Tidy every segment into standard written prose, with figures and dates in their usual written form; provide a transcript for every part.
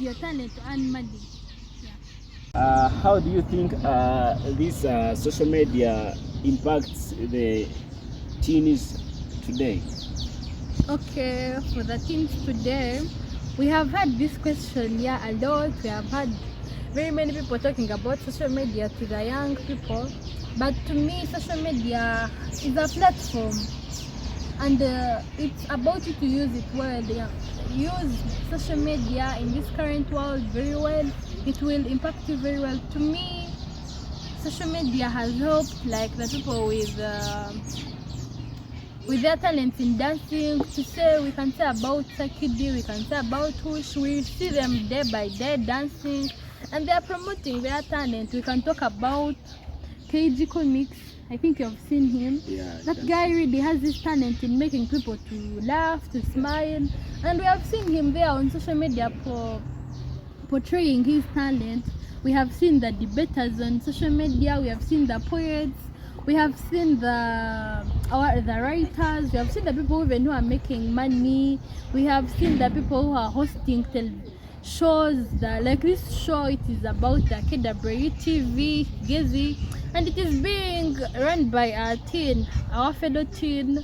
your talent to earn money. How do you think this social media impacts the teens today? Okay, for the teens today, we have had this question a lot. We have had very many people talking about social media to the young people, but to me, social media is a platform, and it's about you to use it well. Use social media in this current world very well. It will impact you very well. To me, social media has helped like the people with their talents in dancing. We can say about Kigezi, we can say about Hush. We see them day by day dancing, and they are promoting their talent. We can talk about Kigezi comics. I think you've seen him. Yeah, that guy really has this talent in making people to laugh, to smile, and we have seen him there on social media portraying his talent. We have seen the debaters on social media. We have seen the poets. We have seen the writers. We have seen the people even who are making money. We have seen the people who are hosting shows. Like this show, it is about the KW TV, Kigezi, and it is being run by our teen, our fellow teen.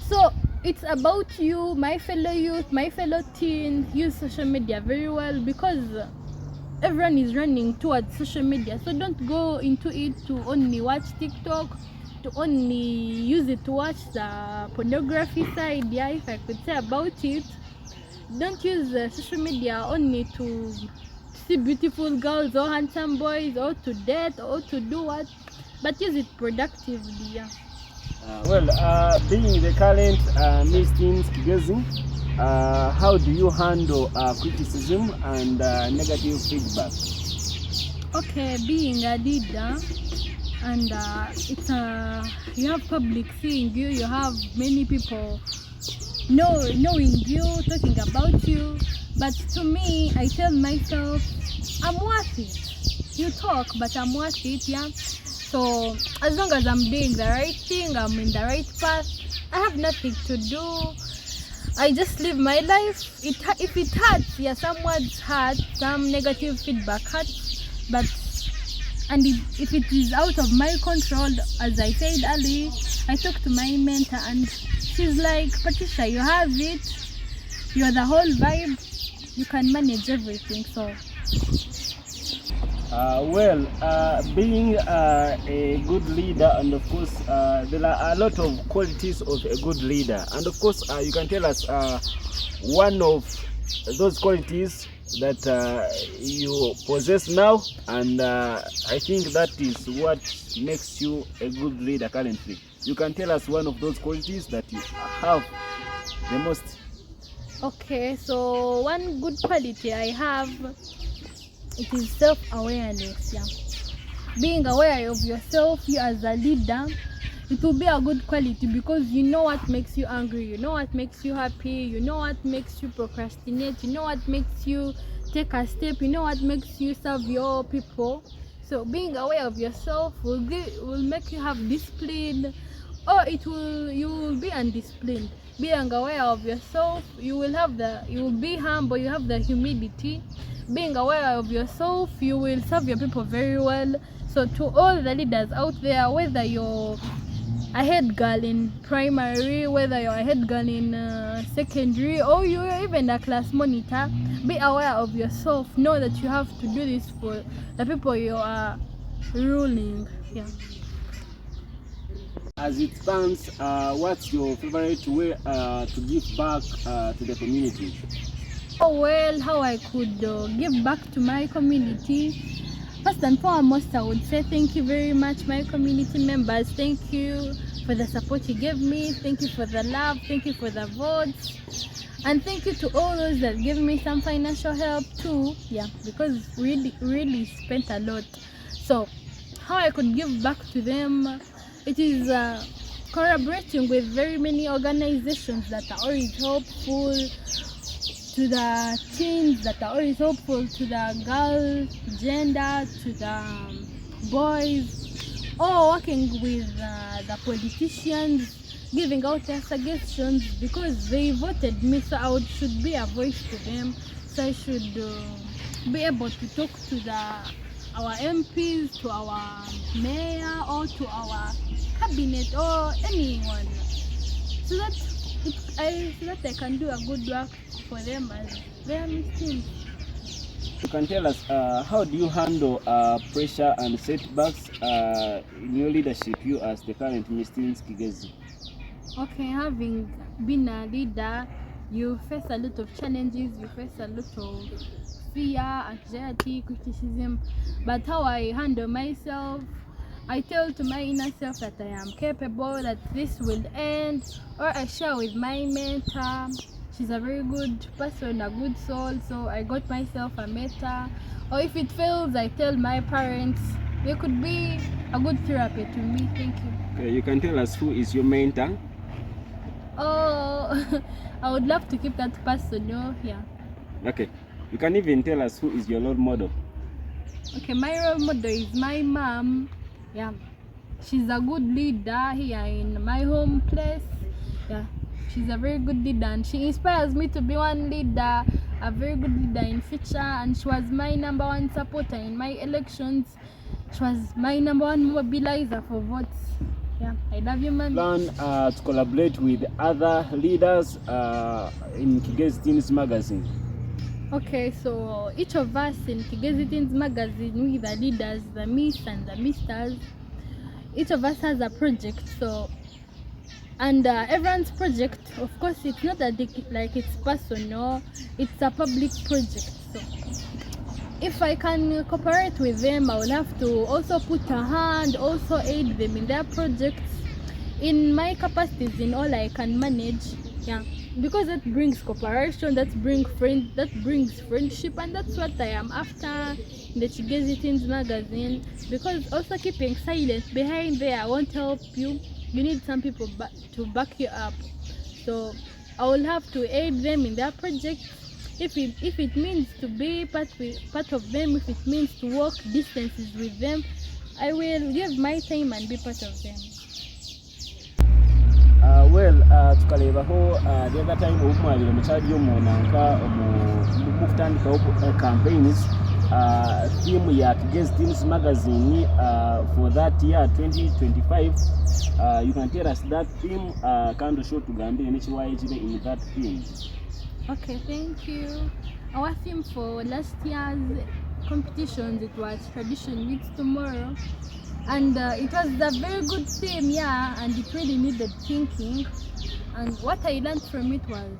So it's about you, my fellow youth, my fellow teen. Use social media very well because everyone is running towards social media. So don't go into it to only watch TikTok, to only use it to watch the pornography side. Yeah, if I could say about it, don't use social media only to see beautiful girls or handsome boys or to date or to do what, but use it productively. Yeah. Being the current Miss Teens Kigezi, how do you handle criticism and negative feedback? Okay, being a leader, and you have public seeing you, you have many people knowing you, talking about you, but to me, I tell myself, I'm worth it. You talk, but I'm worth it, yeah. So as long as I'm doing the right thing, I'm in the right path, I have nothing to do. I just live my life. If it hurts, yeah, some words hurt, some negative feedback hurts, but if it is out of my control, as I said earlier, I talk to my mentor and she's like, Patricia, you have it, you're the whole vibe, you can manage everything. So being a good leader, and of course there are a lot of qualities of a good leader, and of course you can tell us one of those qualities that you possess now, and I think that is what makes you a good leader currently. You can tell us one of those qualities that you have the most. Okay, so one good quality I have, it is self-awareness. Yeah, being aware of yourself, you as a leader, it will be a good quality because you know what makes you angry, you know what makes you happy, you know what makes you procrastinate, you know what makes you take a step, you know what makes you serve your people. So being aware of yourself will make you have discipline, or you will be undisciplined. Being aware of yourself, you will be humble, you have the humility. Being aware of yourself, you will serve your people very well. So to all the leaders out there, whether you're a head girl in primary, whether you're a head girl in secondary, or you're even a class monitor, be aware of yourself. Know that you have to do this for the people you are ruling. Yeah. As it stands, what's your favorite way to give back to the community? Well, how I could give back to my community. First and foremost, I would say thank you very much, my community members. Thank you for the support you gave me. Thank you for the love. Thank you for the votes. And thank you to all those that gave me some financial help too. Yeah, because really spent a lot. So how I could give back to them, it is collaborating with very many organizations that are always helpful to the teens, that are always helpful to the girls, gender, to the boys, or working with the politicians, giving out their suggestions because they voted me, so I should be a voice to them. course, I should be able to talk to our MPs, to our mayor, or to our cabinet, or anyone, so that I can do a good work for them as their team. You can tell us how do you handle pressure and setbacks in your leadership, you as the current Miss Teens Kigezi? Okay, having been a leader, you face a lot of challenges, you face a lot of fear, anxiety, criticism. But how I handle myself, I tell to my inner self that I am capable, that this will end, or I share with my mentor. She's a very good person, a good soul, so I got myself a mentor. Or if it fails, I tell my parents. They could be a good therapy to me. Thank you. Okay, you can tell us who is your mentor? Oh, I would love to keep that person, yeah. Okay, you can even tell us who is your role model? Okay, my role model is my mom. Yeah, she's a good leader here in my home place. Yeah, she's a very good leader, and she inspires me to be one leader, a very good leader in future. And she was my number one supporter in my elections. She was my number one mobilizer for votes. Yeah, I love you, man. Plan to collaborate with other leaders in Kigezi Teens magazine. Okay, so each of us in Kigezi Teens magazine, we the leaders, the Miss and the Misters, each of us has a project. So, and everyone's project, of course, it's not like it's personal, it's a public project. So, if I can cooperate with them, I will have to also put a hand, also aid them in their projects, in my capacities, in all I can manage. Yeah, because that brings cooperation, that brings friendship, and that's what I am after in the Kigezi Teens magazine. Because also keeping silent behind there won't help you. You need some people to back you up. So I will have to aid them in their projects. If it means to be part of them, if it means to walk distances with them, I will give my time and be part of them. Tukalebaho the other time obumwaliro mukyali omunanka mukutandikawo campaigns theme ya Kigezi Teens magazine for that year 2025. You can tell us that theme kandi show tugambire nekiwaye kiri in that theme. Okay, thank you. Our theme for last year's competitions, it was Tradition Meets Tomorrow, and it was a very good theme, yeah, and it really needed thinking. And what I learned from it was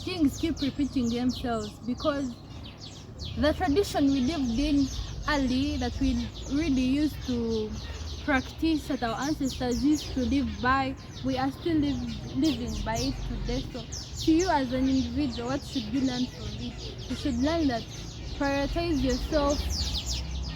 things keep repeating themselves, because the tradition we lived in early, that we really used to practice, that our ancestors used to live by, we are still living by it today. So to you as an individual, what should you learn from it? You should learn that prioritize yourself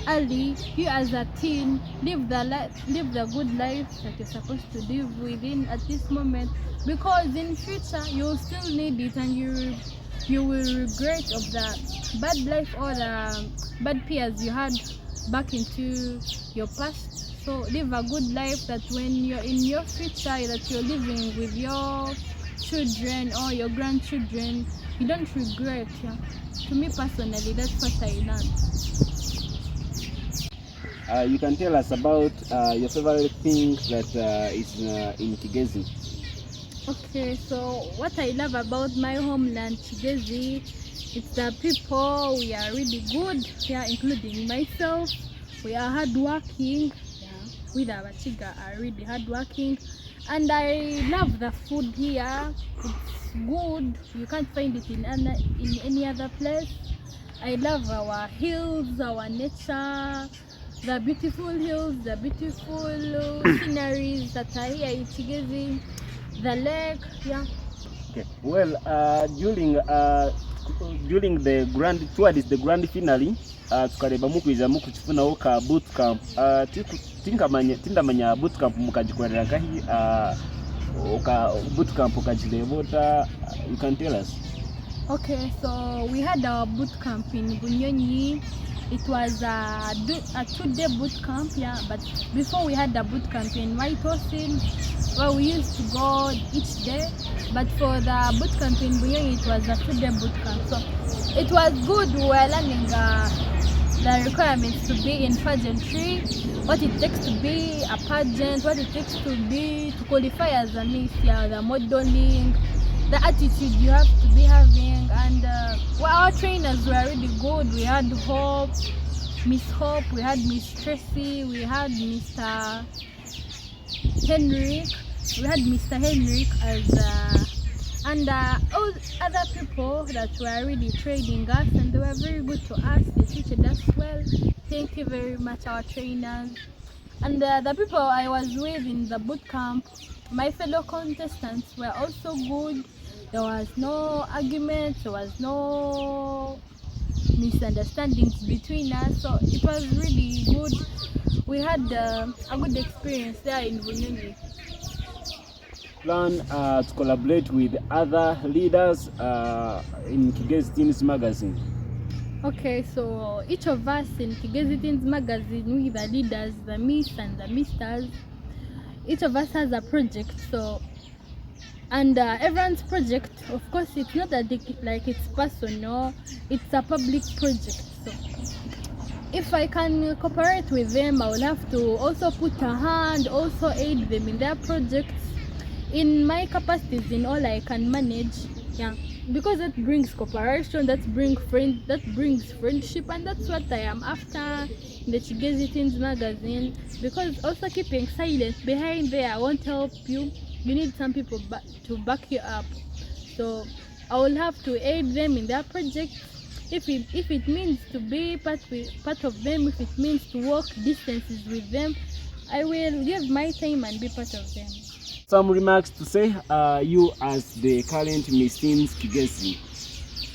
early. You as a teen, live the good life that you're supposed to live within at this moment, because in future you'll still need it, and you will regret of the bad life or the bad peers you had back into your past. So live a good life, that when you're in your future, that you're living with your children or your grandchildren, you don't regret. Yeah. To me personally, that's what I learned. You can tell us about your favorite thing that is in Kigezi. Okay, so what I love about my homeland Kigezi, it's the people. We are really good, yeah, including myself. We are hardworking. With our Chiga are really hardworking, and I love the food here. It's good. You can't find it in any other place. I love our hills, our nature, the beautiful hills, the beautiful sceneries that are here in Kigezi, the lake. Yeah. Okay. Well, during the grand finale, tukareba mukwiza mukukifunawo ka bootcamp. Tindamanya bootcamp mukagikorera kahi bootcamp ukagilebota. You can tell us. Okay, so we had our bootcamp in Bunyonyi. It was a 2-day bootcamp, yeah. But before we had a bootcamp in White Ocean, where we used to go each day. But for the bootcamp in Bunyonyi, it was a 2-day bootcamp. So it was good. We were learning the requirements to be in pageantry, what it takes to be a pageant, what it takes to qualify as a Miss, the modeling, the attitude you have to be having. And our trainers were really good. We had Miss Hope, we had Miss Tracy, we had Mr. Henrik, and all other people that were really training us, and they were very good to us. They treated us well. Thank you very much, our trainers. And the people I was with in the boot camp, my fellow contestants, were also good. There was no arguments, there was no misunderstandings between us, so it was really good. We had a good experience there in Bunyonyi. Plan to collaborate with other leaders in Kigezi Teens magazine? Okay, so each of us in Kigezi Teens magazine, we the leaders, the Miss and the Misters, each of us has a project. So, and everyone's project, of course, it's not that like it's personal, it's a public project. So if I can cooperate with them, I will have to also put a hand, also aid them in their projects in my capacities, in all I can manage. Yeah, because that brings cooperation, that brings friendship, and that's what I am after in the Kigezi Teens magazine. Because also keeping silent behind there won't help you. You need some people to back you up. So I will have to aid them in their projects. If it means to be part of them, if it means to walk distances with them, I will give my time and be part of them. Some remarks to say, you as the current Miss Teens Kigezi.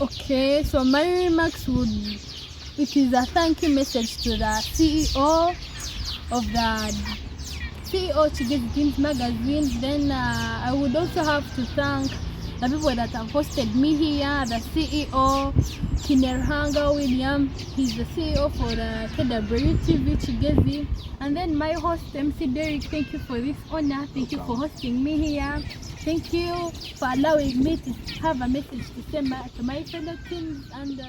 Okay, so my remarks it is a thank you message to the CEO of Kigezi Teens magazine. Then I would also have to thank the people that have hosted me here, the CEO, Kinerhanga William, he's the CEO for KWTV Kigezi, and then my host MC Derek. Thank you for this honor, thank you for hosting me here, thank you for allowing me to have a message to say to my fellow teams, and